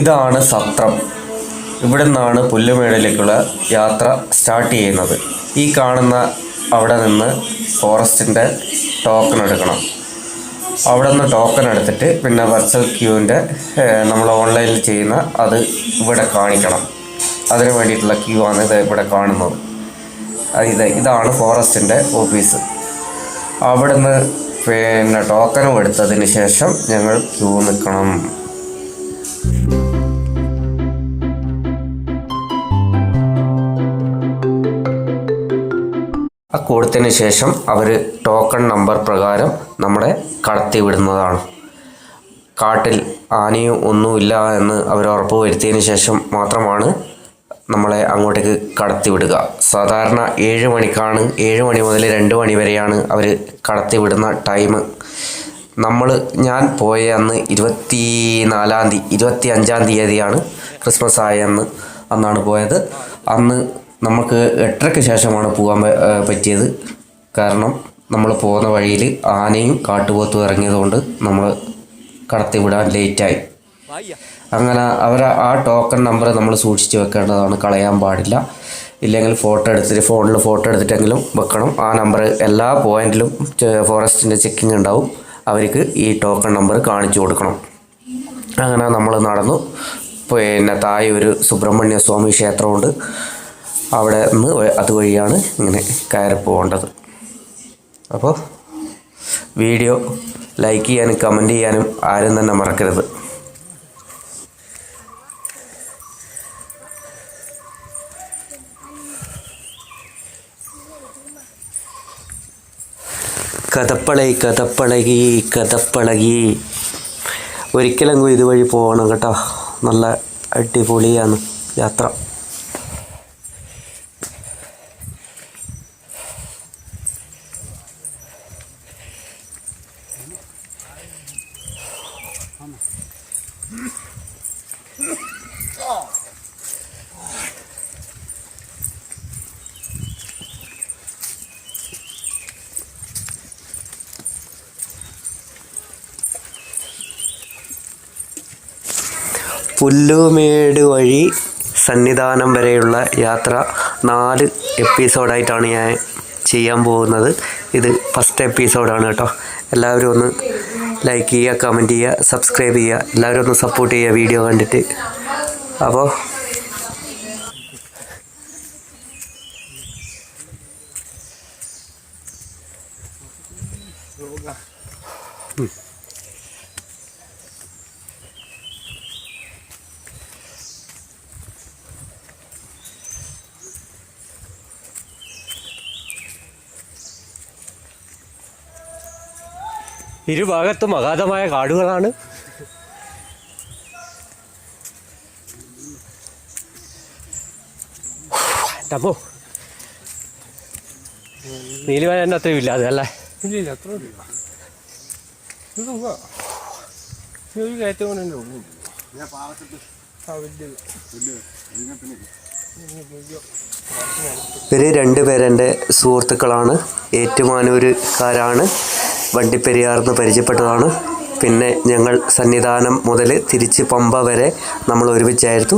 ഇതാണ് സത്രം. ഇവിടെ നിന്നാണ് പുല്ലുമേടിലേക്കുള്ള യാത്ര സ്റ്റാർട്ട് ചെയ്യുന്നത്. ഈ കാണുന്ന അവിടെ നിന്ന് ഫോറസ്റ്റിൻ്റെ ടോക്കൺ എടുക്കണം. അവിടെ നിന്ന് ടോക്കൺ എടുത്തിട്ട് പിന്നെ വെർച്വൽ ക്യൂവിൻ്റെ നമ്മൾ ഓൺലൈനിൽ ചെയ്യുന്ന അത് ഇവിടെ കാണിക്കണം. അതിന് വേണ്ടിയിട്ടുള്ള ക്യൂ ആണ് ഇത് ഇവിടെ കാണുന്നത്. ഇതാണ് ഫോറസ്റ്റിൻ്റെ ഓഫീസ്. അവിടെ നിന്ന് പിന്നെ ടോക്കണും എടുത്തതിന് ശേഷം ഞങ്ങൾ ക്യൂ നിൽക്കണം. കൊടുത്തതിന് ശേഷം അവർ ടോക്കൺ നമ്പർ പ്രകാരം നമ്മളെ കടത്തി വിടുന്നതാണ്. കാട്ടിൽ ആനയും ഒന്നുമില്ല എന്ന് അവർ ഉറപ്പ് വരുത്തിയതിന് ശേഷം മാത്രമാണ് നമ്മളെ അങ്ങോട്ടേക്ക് കടത്തി വിടുക. സാധാരണ 7 മണിക്കാണ്, 7 മണി മുതൽ 2 മണി വരെയാണ് അവർ കടത്തി വിടുന്ന ടൈം. ഞാൻ പോയ അന്ന് 25-ആം തീയതിയാണ് ക്രിസ്മസ് ആയ അന്നാണ് പോയത്. അന്ന് നമുക്ക് 8:30-ക്ക് ശേഷമാണ് പോകാൻ പറ്റിയത്. കാരണം നമ്മൾ പോകുന്ന വഴിയിൽ ആനയും കാട്ടുപോത്തും ഇറങ്ങിയതുകൊണ്ട് നമ്മൾ കടത്തിവിടാൻ ലേറ്റായി. അങ്ങനെ ആ ടോക്കൺ നമ്പർ നമ്മൾ സൂക്ഷിച്ച് വെക്കേണ്ടതാണ്, കളയാൻ പാടില്ല. ഇല്ലെങ്കിൽ ഫോണിൽ ഫോട്ടോ എടുത്തിട്ടെങ്കിലും വെക്കണം. ആ നമ്പർ എല്ലാ പോയിന്റിലും ഫോറസ്റ്റിൻ്റെ ചെക്കിങ് ഉണ്ടാവും. അവർക്ക് ഈ ടോക്കൺ നമ്പർ കാണിച്ചു കൊടുക്കണം. അങ്ങനെ നമ്മൾ നടന്നു. പിന്നെ താഴെ ഒരു സുബ്രഹ്മണ്യ സ്വാമി ക്ഷേത്രമുണ്ട്. അവിടെ നിന്ന് അതുവഴിയാണ് ഇങ്ങനെ കയറി പോകേണ്ടത്. അപ്പോൾ വീഡിയോ ലൈക്ക് ചെയ്യാനും കമൻറ്റ് ചെയ്യാനും ആരും തന്നെ മറക്കരുത്. കഥപ്പളകി ഒരിക്കലെങ്കിലും ഇതുവഴി പോകണം കേട്ടോ. നല്ല അടിപൊളിയാണ് യാത്ര. പുല്ലുമേട് വഴി സന്നിധാനം വരെയുള്ള യാത്ര 4 എപ്പിസോഡായിട്ടാണ് ഞാൻ ചെയ്യാൻ പോകുന്നത്. ഇത് ഫസ്റ്റ് എപ്പിസോഡാണ് കേട്ടോ. എല്ലാവരും ഒന്ന് ലൈക്ക് ചെയ്യുക, കമൻറ്റ് ചെയ്യുക, സബ്സ്ക്രൈബ് ചെയ്യുക. എല്ലാവരും ഒന്ന് സപ്പോർട്ട് ചെയ്യുക വീഡിയോ കണ്ടിട്ട്. അപ്പോൾ ഇരുഭാഗത്തും അഗാധമായ കാടുകളാണ്. അപ്പോ നീലിമല തന്നെ അത്രയും ഇല്ല അതല്ലേ? ഇവർ 2 പേരെൻ്റെ സുഹൃത്തുക്കളാണ്. ഏറ്റുമാനൂരുകാരാണ്. വണ്ടിപ്പെരിയാർന്ന് പരിചയപ്പെട്ടതാണ്. പിന്നെ ഞങ്ങൾ സന്നിധാനം മുതൽ തിരിച്ച് പമ്പ വരെ നമ്മൾ ഒരുമിച്ചായിരുന്നു.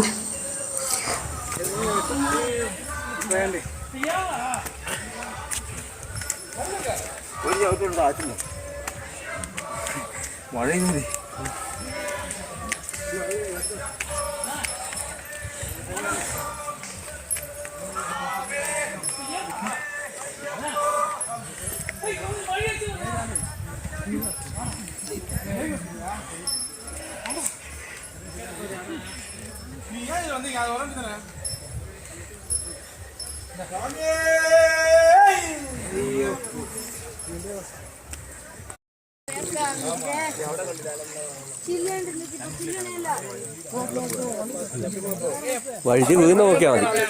വഴുതി വീഴുന്ന നോക്കിയാൽ മതി.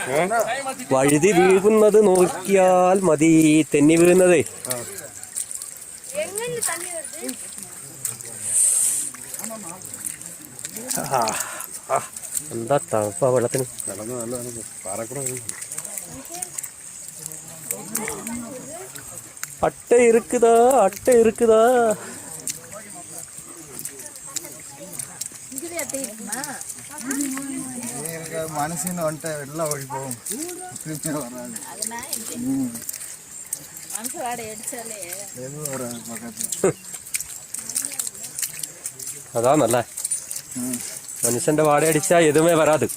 വഴുതി വീഴുന്നത് നോക്കിയാൽ മതി. തെന്നി വീഴുന്നതേ എന്താ തണുപ്പാ വെള്ളത്തിന്. അട്ട இருக்குதா മനസ്സിന് കൊണ്ട് വെള്ളം ഒഴി പോകും. അതാന്നല്ലേ മനുഷ്യന്റെ വാടയടിച്ചാ എതുമേ വരാത്.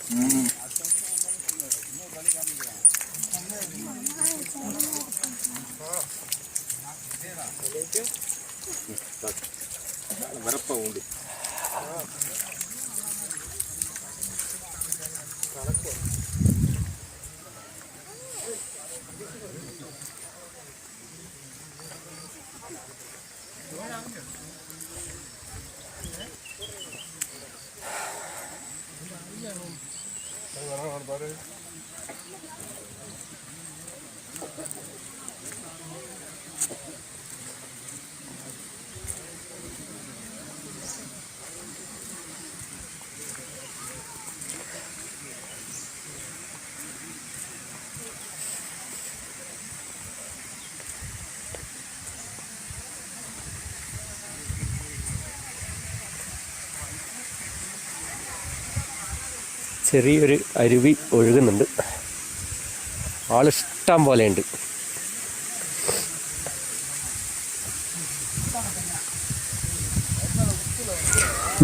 ചെറിയൊരു അരുവി ഒഴുകുന്നുണ്ട്. ആളിഷ്ടം പോലെയുണ്ട്.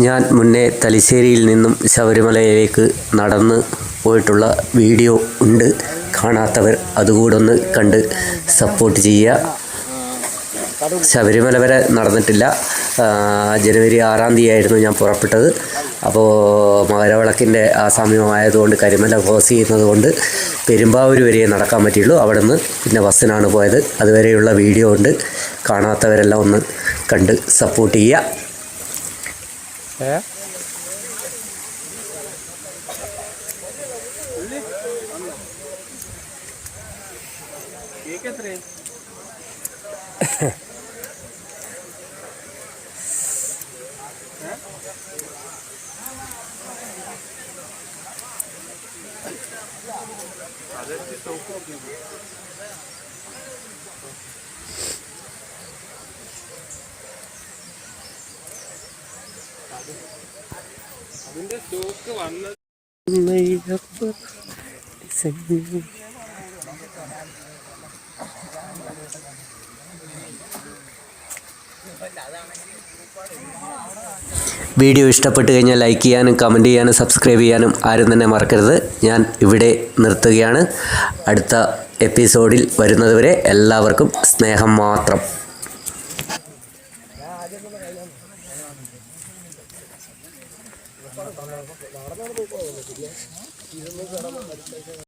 ഞാൻ മുന്നേ തലശ്ശേരിയിൽ നിന്നും ശബരിമലയിലേക്ക് നടന്ന് പോയിട്ടുള്ള വീഡിയോ ഉണ്ട്. കാണാത്തവർ അതുകൂടെ ഒന്ന് കണ്ട് സപ്പോർട്ട് ചെയ്യുക. ശബരിമല വരെ നടന്നിട്ടില്ല. ജനുവരി 6-ാം തീയതി ആയിരുന്നു ഞാൻ പുറപ്പെട്ടത്. അപ്പോൾ മകരവിളക്കിൻ്റെ ആ സമയമായതുകൊണ്ട് കരിമല ക്രോസ് ചെയ്യുന്നത് കൊണ്ട് പെരുമ്പാവൂർ വരെ നടക്കാൻ പറ്റിയുള്ളൂ. അവിടെ നിന്ന് പിന്നെ ബസ്സിനാണ് പോയത്. അതുവരെയുള്ള വീഡിയോ ഉണ്ട്. കാണാത്തവരെല്ലാം ഒന്ന് കണ്ട് സപ്പോർട്ട് ചെയ്യുക. അതിന്റെ സ്റ്റോക്ക് വന്നത് വീഡിയോ ഇഷ്ടപ്പെട്ട് കഴിഞ്ഞാൽ ലൈക്ക് ചെയ്യാനും കമൻറ്റ് ചെയ്യാനും സബ്സ്ക്രൈബ് ചെയ്യാനും ആരും തന്നെ മറക്കരുത്. ഞാൻ ഇവിടെ നിർത്തുകയാണ്. അടുത്ത എപ്പിസോഡിൽ വരുന്നതുവരെ എല്ലാവർക്കും സ്നേഹം മാത്രം.